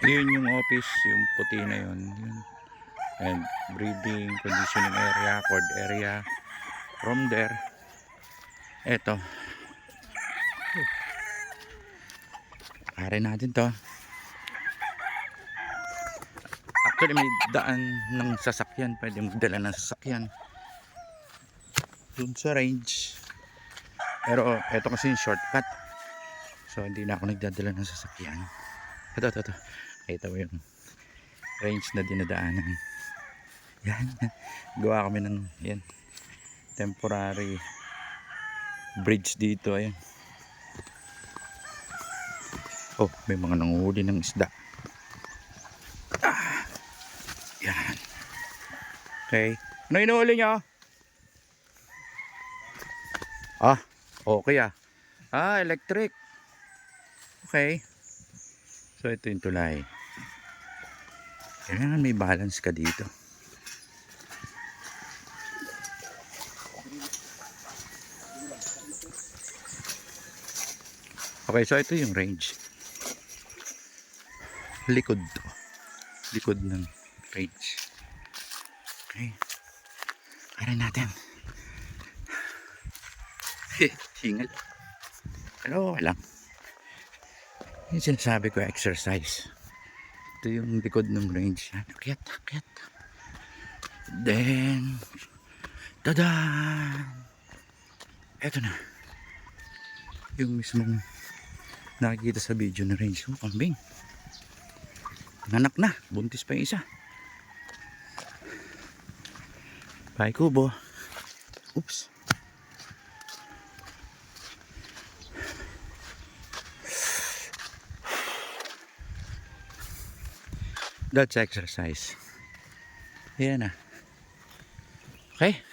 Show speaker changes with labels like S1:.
S1: Yun yung office, yung puti na yun. Yun. And breathing, conditioning area, cord area. From there, eto. Kare natin to. Actually may daan ng sasakyan. Pwede magdala ng sasakyan. Dun sa range. Pero eto kasi yung shortcut. So hindi na ako nagdadala ng sasakyan. Ito. Kita mo yung range na dinadaanan. Yan. Gawa kami ng yan, temporary bridge dito. Ayan. Oh, may mga nanguhuli ng isda. Yan. Okay. Ano inuuli nyo? Okay electric. Okay. So ito yung tulay. Kailangan may balance ka dito. Okay, so ito yung range. Likod to. Likod ng range. Okay. Kaya natin. Hingal. Pero okay lang. Yung sinasabi ko, exercise. Ito yung likod ng range. Akyat. Then, tada! Eto na. Yung mismong nakikita sa video na range. Kambing. Nanak na. Buntis pa yung isa. Bye, kubo. Oops. That's exercise. Ayan na. Okay.